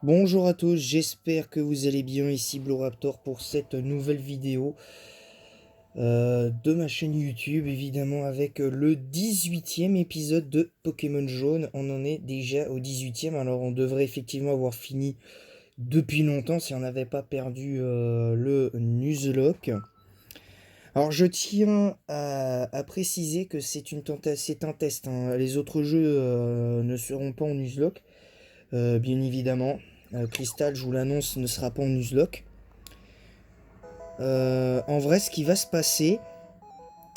Bonjour à tous, j'espère que vous allez bien, ici Blue Raptor pour cette nouvelle vidéo de ma chaîne YouTube, évidemment avec le 18e épisode de Pokémon Jaune. On en est déjà au 18e, alors on devrait effectivement avoir fini depuis longtemps si on n'avait pas perdu le Nuzlocke. Alors je tiens à préciser que c'est un test, hein. Les autres jeux ne seront pas en Nuzlocke. Bien évidemment, Crystal, je vous l'annonce, ne sera pas en Nuzlocke. En vrai, ce qui va se passer,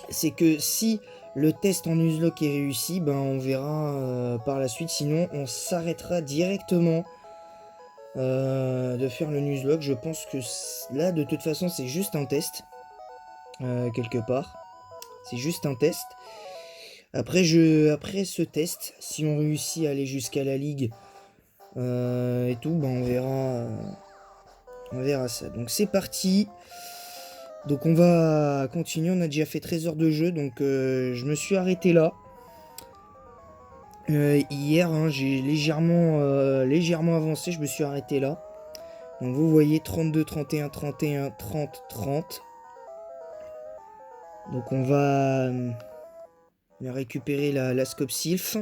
c'est que si le test en Nuzlocke est réussi, ben on verra par la suite. Sinon, on s'arrêtera directement de faire le Nuzlocke. Je pense que là, de toute façon, c'est juste un test, quelque part. C'est juste un test. Après ce test, si on réussit à aller jusqu'à la ligue et tout, ben on verra ça. Donc c'est parti. Donc on va continuer, on a déjà fait 13 heures de jeu, donc je me suis arrêté là. Hier, hein, j'ai légèrement avancé, je me suis arrêté là. Donc vous voyez 32, 31, 31, 30, 30. Donc on va récupérer la scope Sylph.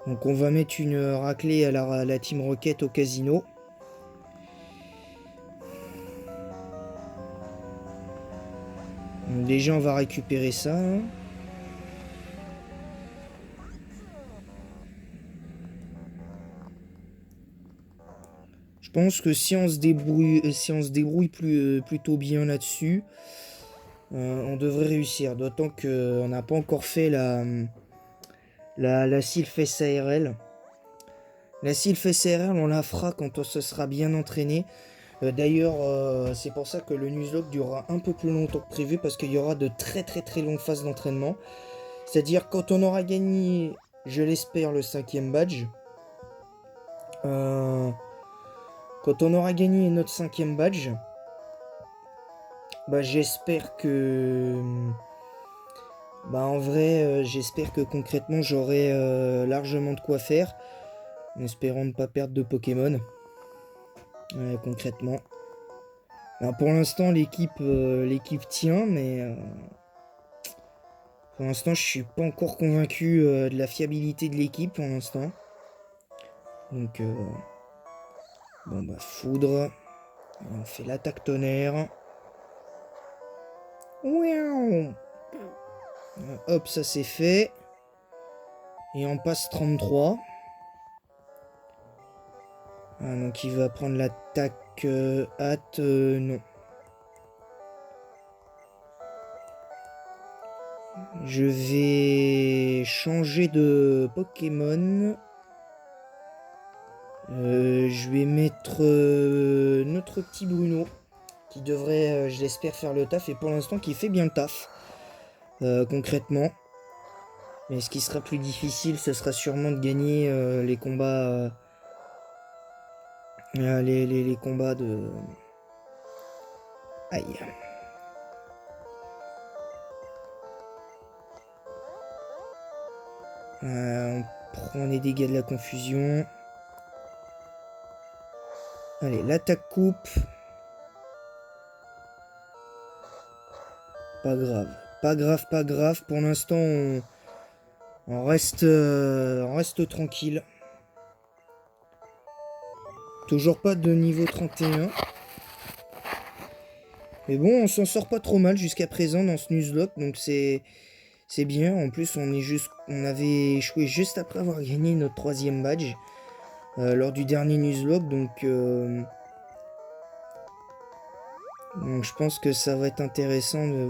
Donc on va mettre une raclée à la Team Rocket au casino. Donc déjà on va récupérer ça, hein. Je pense que si on se débrouille plutôt bien là-dessus, on devrait réussir. D'autant qu'on n'a pas encore fait la Sylph SARL. La Sylph SARL, on la fera quand on se sera bien entraîné. D'ailleurs, c'est pour ça que le Nuzlocke durera un peu plus longtemps que prévu, parce qu'il y aura de très très très longues phases d'entraînement. C'est-à-dire quand on aura gagné, je l'espère, le 5e badge. euh, Quand on aura gagné notre 5e badge, bah j'espère que... Bah en vrai, j'espère que concrètement j'aurai largement de quoi faire, en espérant ne pas perdre de Pokémon, concrètement. Alors pour l'instant l'équipe tient, mais pour l'instant je suis pas encore convaincu de la fiabilité de l'équipe pour l'instant. Donc bon bah foudre, on fait l'attaque tonnerre. Ouiaou. Hop, ça c'est fait. Et on passe 33. Ah, donc il va prendre l'attaque hâte, non. Je vais changer de Pokémon. Je vais mettre notre petit Bruno, qui devrait, je l'espère, faire le taf. Et pour l'instant, qui fait bien le taf, concrètement. Mais ce qui sera plus difficile, ce sera sûrement de gagner les combats. Les combats de... Aïe. On prend les dégâts de la confusion. Allez, l'attaque coupe. Pas grave. Pas grave, pas grave. Pour l'instant, on reste tranquille. Toujours pas de niveau 31. Mais bon, on s'en sort pas trop mal jusqu'à présent dans ce Nuzlocke, donc c'est bien. En plus, on avait échoué juste après avoir gagné notre 3e badge lors du dernier Nuzlocke, donc je pense que ça va être intéressant de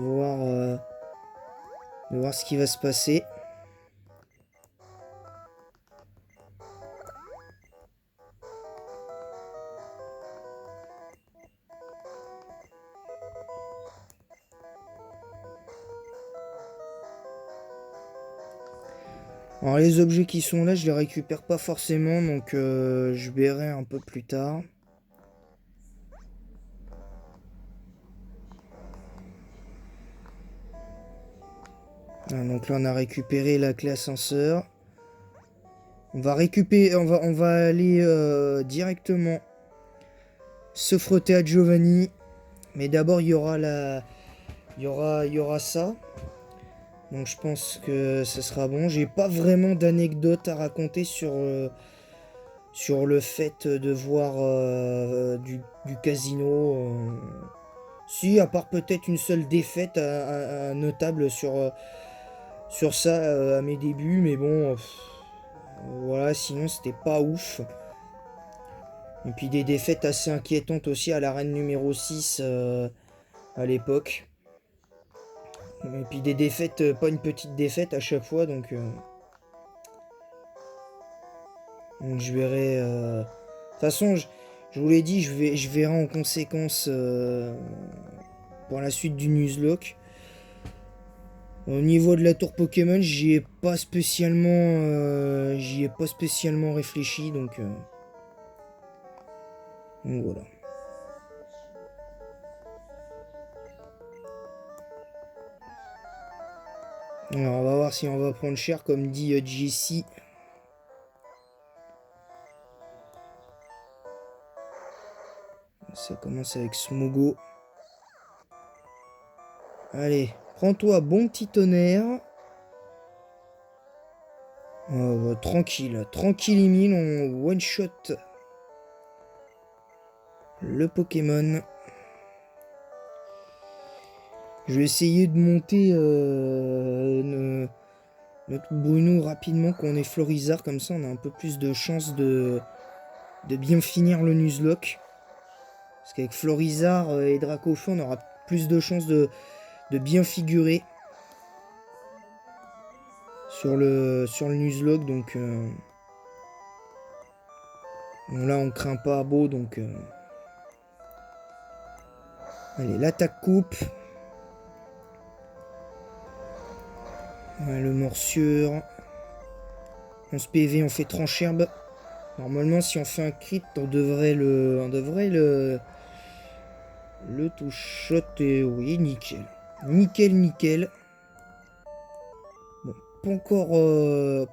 voir ce qui va se passer. Alors les objets qui sont là, je les récupère pas forcément, donc je verrai un peu plus tard. Ah, donc là on a récupéré la clé ascenseur. On va récupérer, on va aller directement se frotter à Giovanni. Mais d'abord, il y aura il y aura ça. Donc je pense que ce sera bon. J'ai pas vraiment d'anecdote à raconter sur le fait de voir du casino. Si, à part peut-être une seule défaite notable sur ça à mes débuts. Mais bon, voilà, sinon c'était pas ouf. Et puis des défaites assez inquiétantes aussi à l'arène numéro 6 à l'époque. Et puis des défaites, pas une petite défaite à chaque fois, donc je verrai. De toute façon, je vous l'ai dit, je verrai en conséquence pour la suite du Nuzlocke. Au niveau de la tour Pokémon, j'y ai pas spécialement réfléchi, donc voilà. Alors on va voir si on va prendre cher, comme dit Jessie. Ça commence avec Smogo. Allez, prends-toi, bon petit tonnerre. Tranquille, tranquille Emile, on one-shot le Pokémon. Je vais essayer de monter notre Bruno rapidement quand on est Florizard, comme ça on a un peu plus de chance de bien finir le Nuzlocke. Parce qu'avec Florizard et Dracofeu, on aura plus de chances de bien figurer sur le Nuzlocke, donc bon, là on craint pas beau, donc allez, l'attaque coupe. Ouais, le morsure. 11 PV, on fait trancherbe. Normalement, si on fait un crit, on devrait le touch-shot. Et oui, nickel. Nickel, nickel. Bon, pas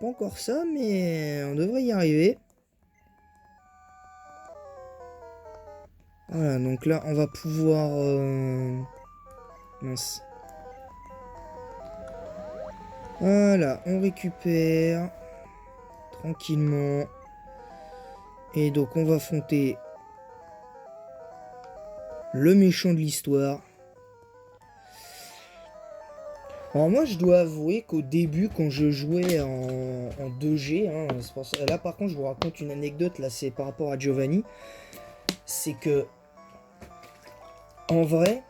encore ça, mais on devrait y arriver. Voilà, donc là, on va pouvoir... mince. Voilà, on récupère tranquillement. Et donc, on va affronter le méchant de l'histoire. Alors moi je dois avouer qu'au début quand je jouais en 2G, hein, là par contre je vous raconte une anecdote, là c'est par rapport à Giovanni, c'est que en vrai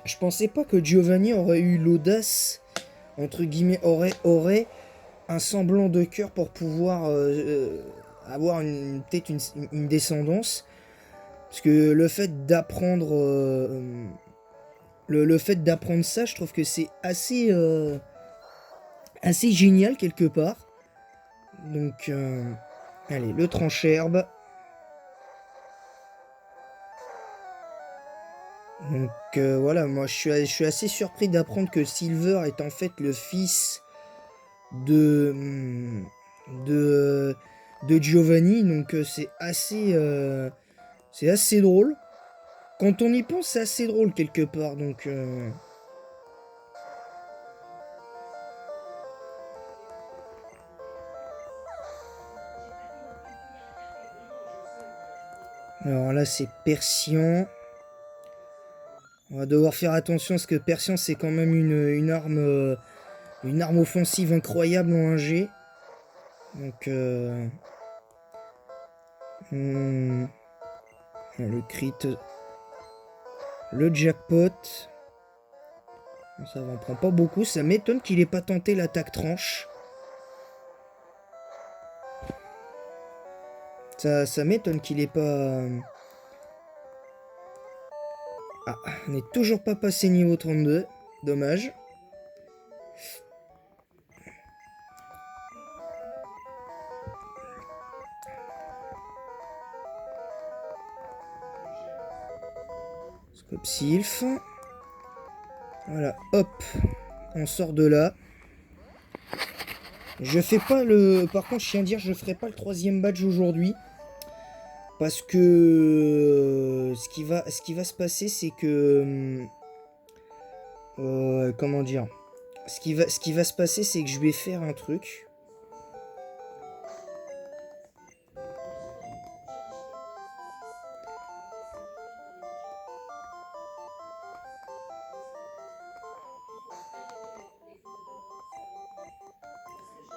je pensais pas que Giovanni aurait eu l'audace, entre guillemets, aurait un semblant de cœur pour pouvoir avoir peut-être une descendance, parce que le fait d'apprendre le fait d'apprendre ça, je trouve que c'est assez génial quelque part. Donc, allez, le trancherbe. Donc voilà, moi je suis assez surpris d'apprendre que Silver est en fait le fils de, de, de Giovanni. Donc c'est assez drôle. Quand on y pense, c'est assez drôle quelque part. Donc alors là, c'est Persian. On va devoir faire attention parce que Persian, c'est quand même une arme offensive incroyable en 1G. Donc, le crit, le jackpot. Ça va, on prend pas beaucoup. Ça m'étonne qu'il ait pas tenté l'attaque tranche. Ça m'étonne qu'il ait pas... Ah, on n'est toujours pas passé niveau 32. Dommage. Scope Sylph. Voilà, hop. On sort de là. Je fais pas le... Par contre, je tiens à dire, je ferai pas le 3e badge aujourd'hui. Parce que ce qui va se passer, c'est que... comment dire? Ce qui va se passer, c'est que je vais faire un truc.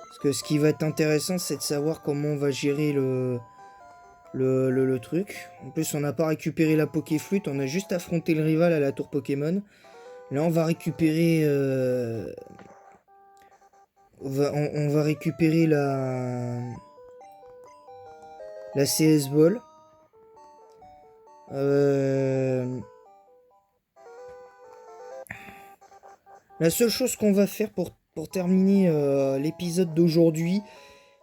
Parce que ce qui va être intéressant, c'est de savoir comment on va gérer le truc. En plus, on n'a pas récupéré la Pokéflute, on a juste affronté le rival à la tour Pokémon. Là, on va récupérer... on va récupérer la CS Ball. La seule chose qu'on va faire pour terminer l'épisode d'aujourd'hui,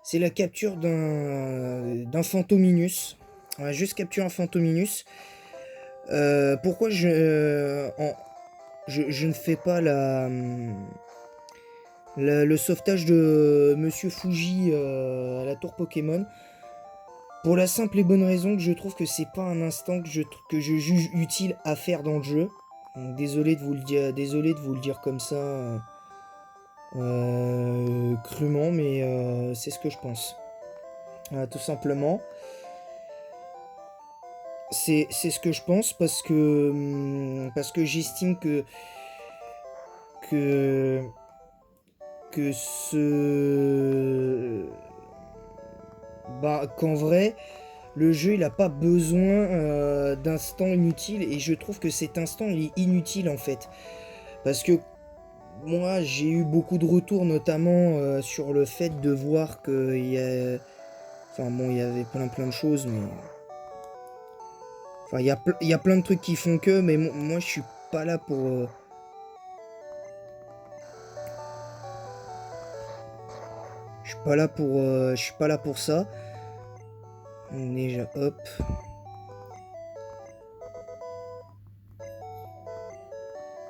c'est la capture d'un Fantominus. On va juste capturer un Fantominus. Pourquoi je ne fais pas le sauvetage de Monsieur Fuji à la tour Pokémon? Pour la simple et bonne raison que je trouve que c'est pas un instant que je juge utile à faire dans le jeu. Donc, désolé de vous le dire comme ça crûment, mais c'est ce que je pense. Tout simplement. C'est ce que je pense parce que j'estime que qu'en vrai le jeu il a pas besoin d'instant inutile, et je trouve que cet instant il est inutile en fait, parce que moi j'ai eu beaucoup de retours notamment sur le fait de voir que il y a... enfin bon, il y avait plein de choses, mais enfin il y a plein de trucs qui font que, mais moi je suis pas là pour je suis pas là pour ça. Déjà, hop.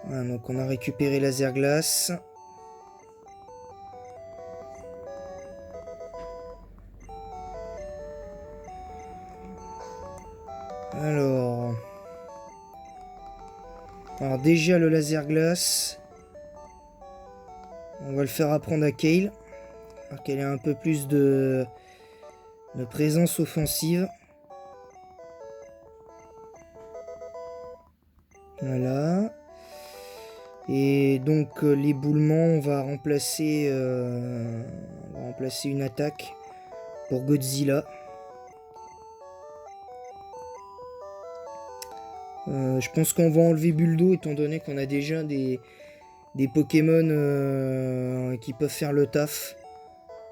Voilà, donc on a récupéré laser glace. Alors déjà le laser glace, on va le faire apprendre à Kale, alors qu'elle ait un peu plus de présence offensive. Voilà. Et donc l'éboulement, on va remplacer une attaque pour Godzilla. Je pense qu'on va enlever Buldo, étant donné qu'on a déjà des Pokémon qui peuvent faire le taf.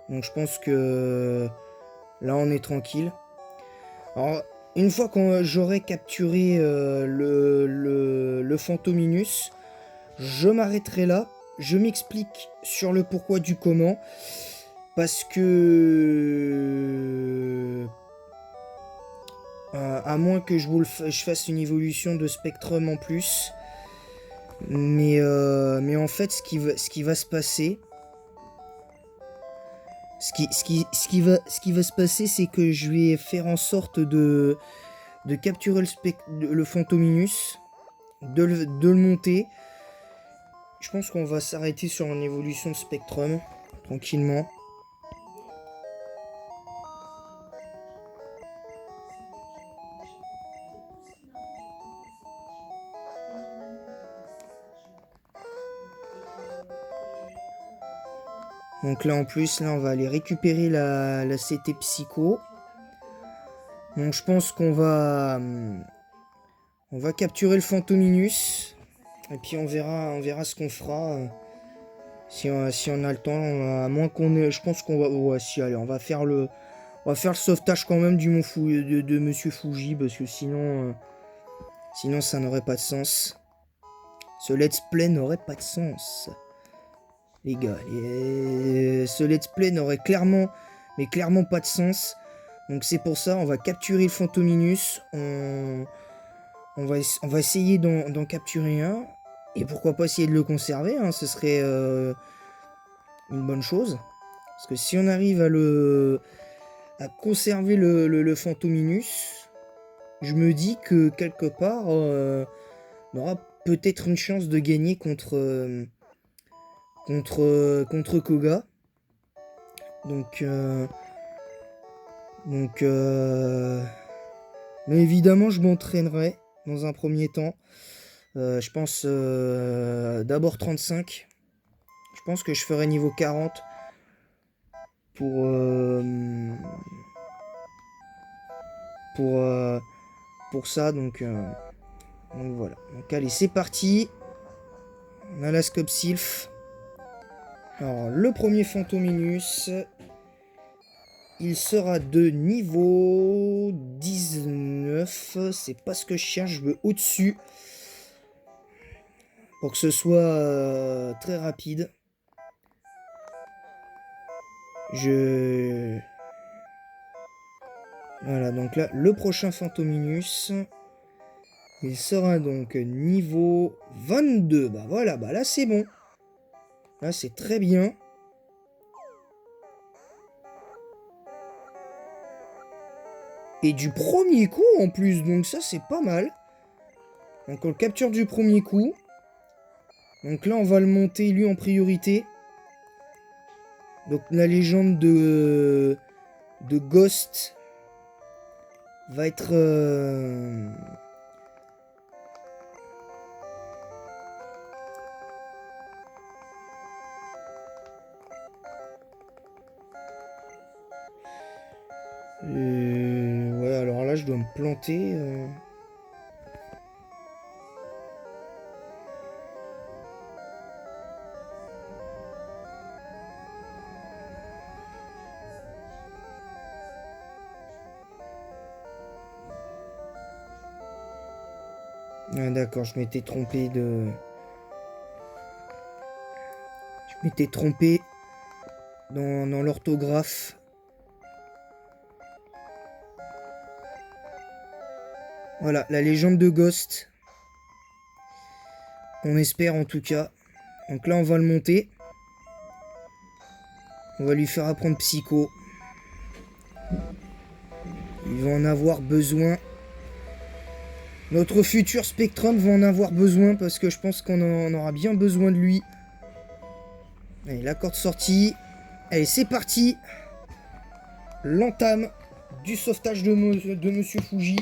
Donc je pense que là on est tranquille. Alors une fois que j'aurai capturé le Fantominus, je m'arrêterai là. Je m'explique sur le pourquoi du comment. Parce que... à moins que je fasse une évolution de Spectrum en plus. Mais en fait, ce qui va se passer... Ce qui va se passer, c'est que je vais faire en sorte de capturer le Fantominus, de le monter. Je pense qu'on va s'arrêter sur une évolution de Spectrum, tranquillement. Donc là en plus, là on va aller récupérer la CT Psycho. Donc je pense qu'on va capturer le Fantominus. Et puis on verra ce qu'on fera. Si on a le temps, à moins qu'on ait... Je pense qu'on va... Ouais, si, allez, on va faire le sauvetage quand même du de Monsieur Fuji, parce que sinon ça n'aurait pas de sens. Ce let's play n'aurait pas de sens. Les gars, ce let's play n'aurait clairement pas de sens. Donc c'est pour ça, on va capturer le Fantominus. On va essayer d'en capturer un. Et pourquoi pas essayer de le conserver, hein, ce serait une bonne chose. Parce que si on arrive à conserver le Fantominus, je me dis que quelque part, on aura peut-être une chance de gagner contre Koga. Donc, mais évidemment, je m'entraînerai dans un premier temps. Je pense d'abord 35. Je pense que je ferai niveau 40 pour ça. Donc voilà. Donc allez, c'est parti. On a la scope sylph. Alors, le premier Fantominus, il sera de niveau 19. C'est pas ce que je cherche, je veux au-dessus. Pour que ce soit très rapide. Voilà, donc là, le prochain Fantominus, il sera donc niveau 22. Bah voilà, bah là c'est bon. Là c'est très bien. Et du premier coup en plus, donc ça c'est pas mal. Donc on le capture du premier coup. Donc là on va le monter lui en priorité. Donc la légende de Ghost va être... ouais, alors là je dois me planter. Ah, d'accord, je m'étais trompé de... Je m'étais trompé dans l'orthographe. Voilà, la légende de Ghost. On espère en tout cas. Donc là, on va le monter. On va lui faire apprendre Psycho. Il va en avoir besoin. Notre futur Spectrum va en avoir besoin parce que je pense qu'on en aura bien besoin de lui. Allez, la corde sortie. Allez, c'est parti. L'entame du sauvetage de Monsieur Fuji.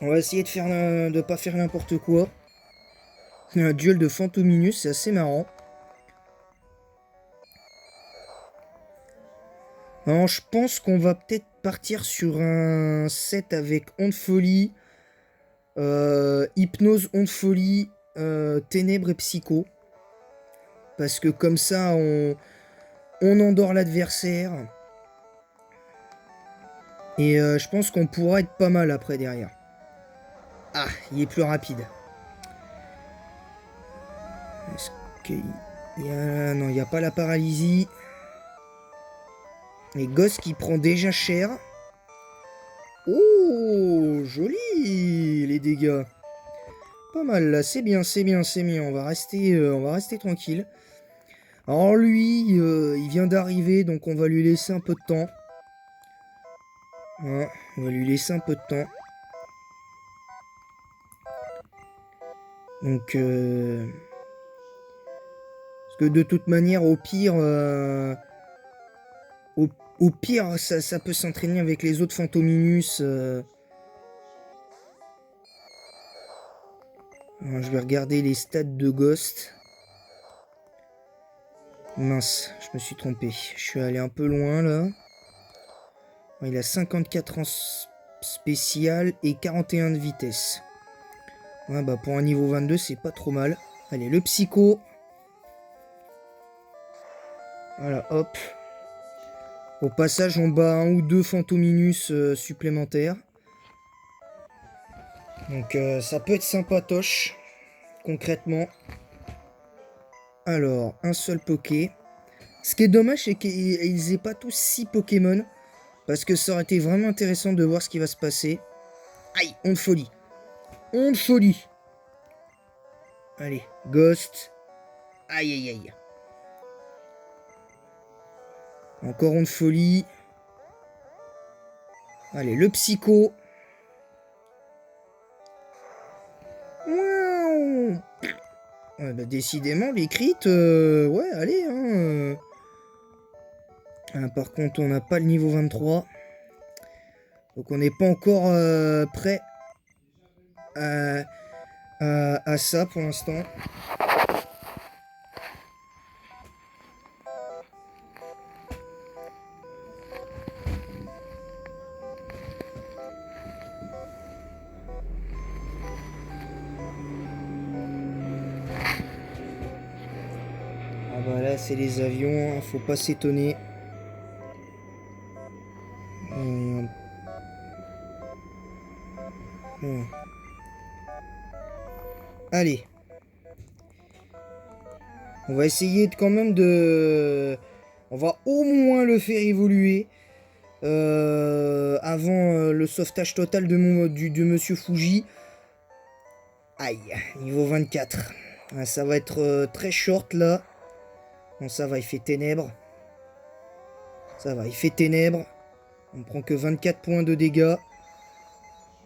On va essayer de pas faire n'importe quoi. Un duel de Fantominus, c'est assez marrant. Alors, je pense qu'on va peut-être partir sur un set avec Onde Folie, Hypnose, Onde Folie, Ténèbres et Psycho. Parce que comme ça, on endort l'adversaire. Et je pense qu'on pourra être pas mal après derrière. Ah, il est plus rapide. Est-ce qu'il y a... Non, il n'y a pas la paralysie. Et Ghost qui prend déjà cher. Oh, joli les dégâts. Pas mal là, c'est bien, c'est bien, c'est bien. On va rester tranquille. Alors lui, il vient d'arriver, donc on va lui laisser un peu de temps. Voilà, on va lui laisser un peu de temps. Donc, parce que de toute manière, au pire, ça peut s'entraîner avec les autres Fantominus. Alors, je vais regarder les stats de Ghost. Mince, je me suis trompé. Je suis allé un peu loin là. Il a 54 en spécial et 41 de vitesse. Ouais, bah pour un niveau 22, c'est pas trop mal. Allez, le psycho. Voilà, hop. Au passage, on bat un ou deux Fantominus supplémentaires. Donc ça peut être sympatoche, concrètement. Alors, un seul Poké. Ce qui est dommage, c'est qu'ils aient pas tous 6 Pokémon. Parce que ça aurait été vraiment intéressant de voir ce qui va se passer. Aïe, Onde Folie. Onde Folie. Allez, Ghost. Aïe, aïe, aïe. Encore une folie. Allez, le psycho. Ouah. Ouais, bah, décidément, les crits, ouais, allez. Hein, ah, par contre, on n'a pas le niveau 23. Donc, on n'est pas encore prêt à ça pour l'instant. Ah bah là, c'est les avions, hein, faut pas s'étonner. Bon. Allez. On va essayer quand même de... On va au moins le faire évoluer. Avant le sauvetage total de Monsieur Fuji. Aïe, niveau 24. Ah, ça va être très short là. Bon, ça va, il fait ténèbres. Ça va, il fait ténèbres. On prend que 24 points de dégâts.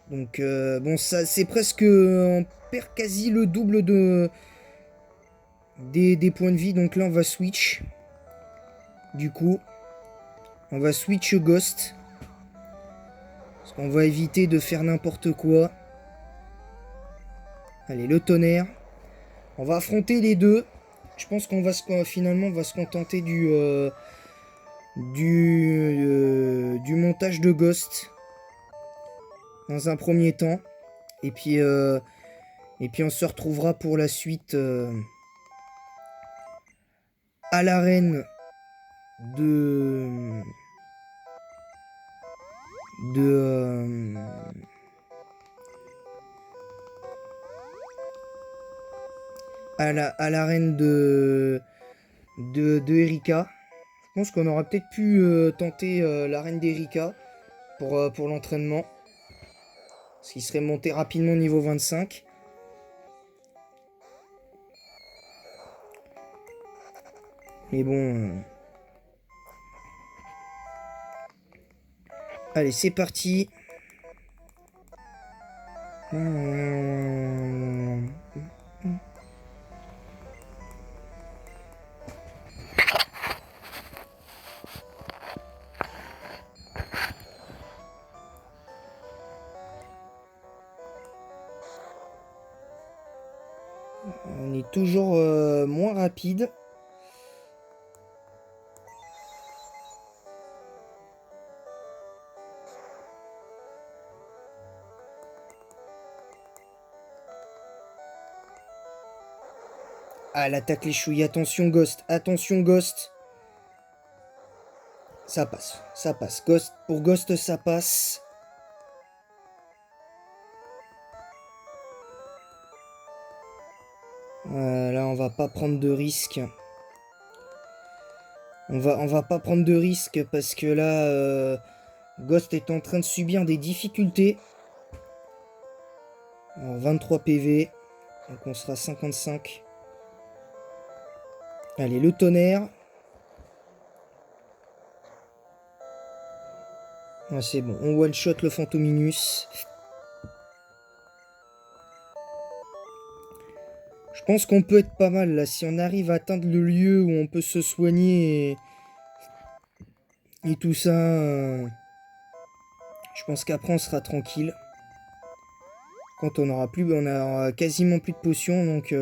Donc, bon, ça c'est presque... on perd quasi le double des points de vie. Donc là, on va switch. Du coup, on va switch Ghost. Parce qu'on va éviter de faire n'importe quoi. Allez, le tonnerre. On va affronter les deux. Je pense qu'on va finalement on va se contenter du montage de Ghost dans un premier temps. Et puis on se retrouvera pour la suite à l'arène de à l'arène de Erika. Je pense qu'on aura peut-être pu tenter l'arène d'Erika pour l'entraînement. Parce qu'il serait monté rapidement niveau 25. Mais bon... Allez, c'est parti. On est toujours moins rapide. Ah, l'attaque les chouilles. Attention, Ghost. Attention, Ghost. Ça passe. Ça passe. Ghost, pour Ghost, ça passe. Là, on va pas prendre de risques. On va pas prendre de risques parce que là, Ghost est en train de subir des difficultés. Alors, 23 PV. Donc on sera 55. Allez, le tonnerre. Ah, c'est bon, on one-shot le Fantominus. Je pense qu'on peut être pas mal là. Si on arrive à atteindre le lieu où on peut se soigner et tout ça, je pense qu'après on sera tranquille. Quand on aura quasiment plus de potions, donc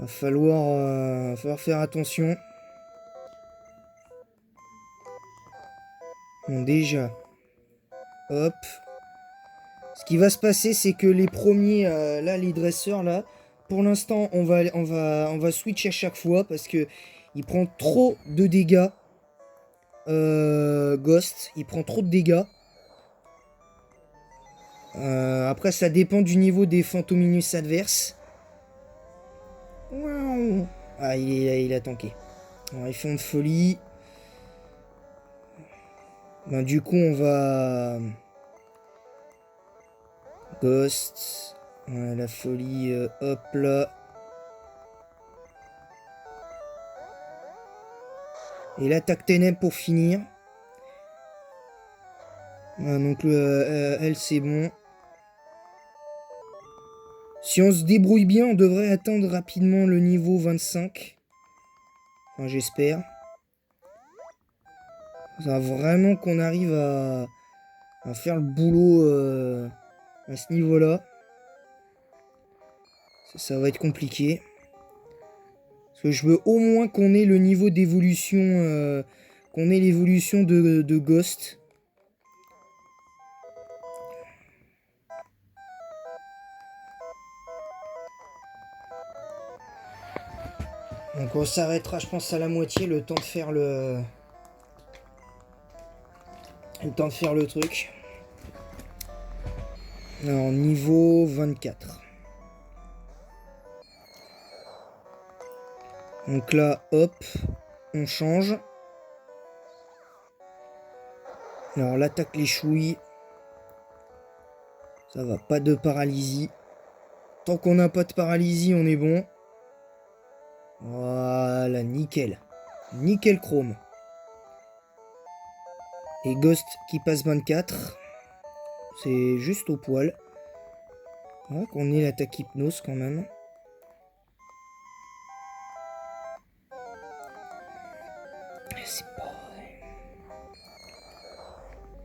va falloir faire attention. Bon, déjà, hop. Ce qui va se passer, c'est que les premiers, là, les dresseurs, là, pour l'instant, on va switch à chaque fois parce que il prend trop de dégâts. Ghost, il prend trop de dégâts. Après, ça dépend du niveau des Fantominus adverses. Ah, il a tanké. Alors, ils font de folie. Ben, du coup, on va... Ghost. Ouais, la folie, hop là. Et l'attaque ténèbres pour finir. Donc elle c'est bon. Si on se débrouille bien, on devrait atteindre rapidement le niveau 25. Enfin, j'espère. Ça vraiment qu'on arrive à faire le boulot à ce niveau-là. Ça va être compliqué. Parce que je veux au moins qu'on ait le niveau d'évolution, qu'on ait l'évolution de Ghost. Donc on s'arrêtera, je pense, à la moitié, le temps de faire le truc. Alors, niveau 24. Donc là, hop, on change. Alors l'attaque les chouilles. Ça va, pas de paralysie. Tant qu'on n'a pas de paralysie, on est bon. Voilà, nickel. Nickel chrome. Et Ghost qui passe 24. C'est juste au poil. Ouais, qu'on ait l'attaque hypnose quand même. C'est pas vrai.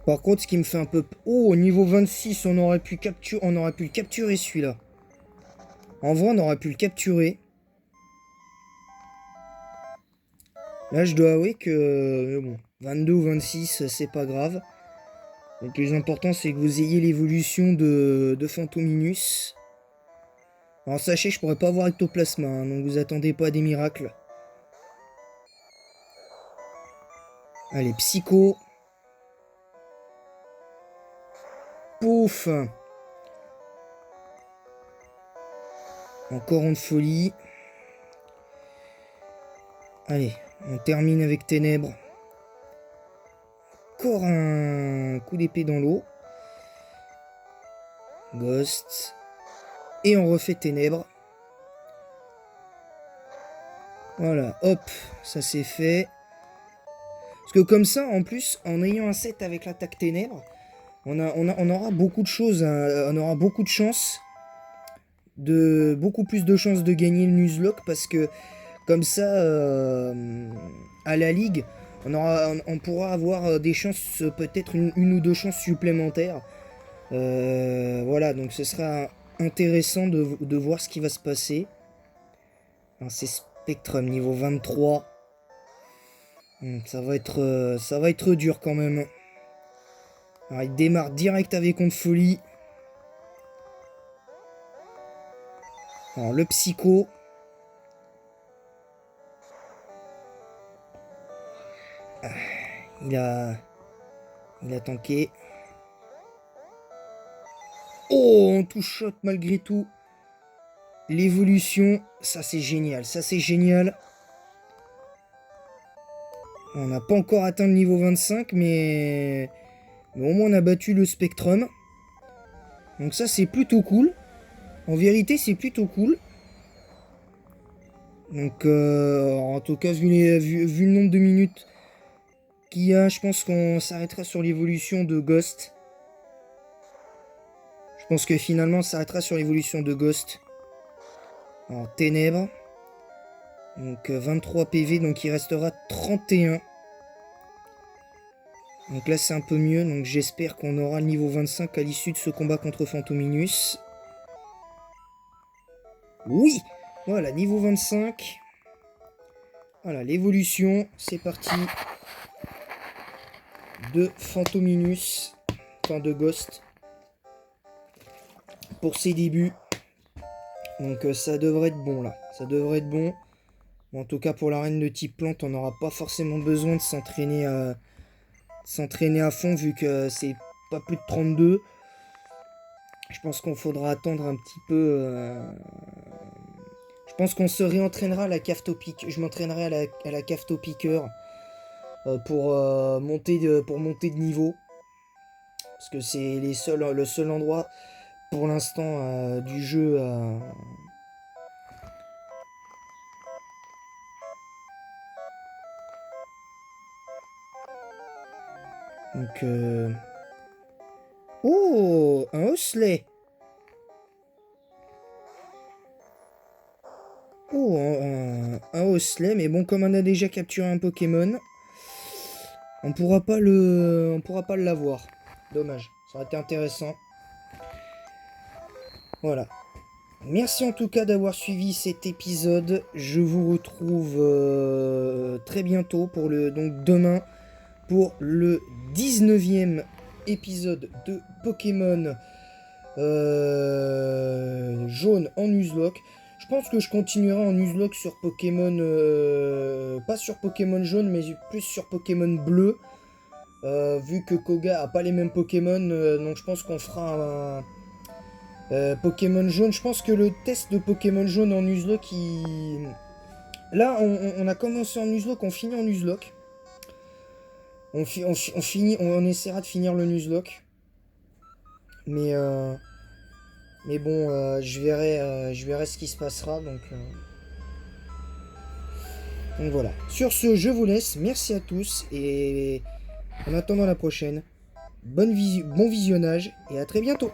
Par contre, ce qui me fait un peu... Oh, au niveau 26, on aurait pu le capturer celui-là. En vrai, on aurait pu le capturer. Là, je dois avouer que... bon, 22 ou 26, c'est pas grave. Le plus important, c'est que vous ayez l'évolution de Phantominus. Alors, sachez, je pourrais pas avoir Ectoplasma, hein, donc vous attendez pas à des miracles. Allez, Psycho. Pouf. Encore en folie. Allez, on termine avec Ténèbres. Encore un coup d'épée dans l'eau. Ghost. Et on refait Ténèbres. Voilà, hop, ça c'est fait. Parce que comme ça, en plus, en ayant un set avec l'attaque Ténèbres, on aura beaucoup de choses, on aura beaucoup de chances, beaucoup plus de chances de gagner le Nuzlocke, parce que comme ça, à la Ligue, on pourra avoir des chances, peut-être une ou deux chances supplémentaires. Voilà, donc ce sera intéressant de voir ce qui va se passer. C'est Spectrum niveau 23. Ça va être dur quand même. Alors, il démarre direct avec Contre Folie. Alors, le Psycho. Il a tanké. Oh, on touche shot malgré tout. L'évolution, ça c'est génial. Ça c'est génial. On n'a pas encore atteint le niveau 25, mais au moins on a battu le Spectrum. Donc ça c'est plutôt cool. En vérité c'est plutôt cool. Donc en tout cas vu le nombre de minutes qu'il y a, je pense qu'on s'arrêtera sur l'évolution de Ghost. Je pense que finalement on s'arrêtera sur l'évolution de Ghost. Alors Ténèbres. Donc 23 PV, donc il restera 31. Donc là c'est un peu mieux, donc j'espère qu'on aura le niveau 25 à l'issue de ce combat contre Phantominus. Oui. Voilà, niveau 25. Voilà, l'évolution, c'est parti. De Phantominus, enfin de Ghost. Pour ses débuts. Donc ça devrait être bon là, ça devrait être bon. En tout cas pour l'arène de type plante, on n'aura pas forcément besoin de s'entraîner à fond vu que c'est pas plus de 32. Je pense qu'on faudra attendre un petit peu. Je pense qu'on se réentraînera à la caftopique. Je m'entraînerai à la caftopiqueur pour monter de niveau. Parce que c'est le seul endroit pour l'instant du jeu Donc, oh, un Osley. Oh, un Osley, mais bon, comme on a déjà capturé un Pokémon, on pourra pas l'avoir. Dommage, ça aurait été intéressant. Voilà. Merci en tout cas d'avoir suivi cet épisode. Je vous retrouve très bientôt pour donc demain pour le 19e épisode de Pokémon jaune en Nuzlocke. Je pense que je continuerai en Nuzlocke sur Pokémon, pas sur Pokémon jaune, mais plus sur Pokémon bleu. Vu que Koga a pas les mêmes Pokémon, donc je pense qu'on fera un Pokémon jaune. Je pense que le test de Pokémon jaune en Nuzlocke, là on a commencé en Nuzlocke, on finit en Nuzlocke. On essaiera de finir le Nuzlocke. Mais bon, je verrai ce qui se passera. Donc voilà. Sur ce, je vous laisse. Merci à tous. Et en attendant la prochaine, bon visionnage et à très bientôt.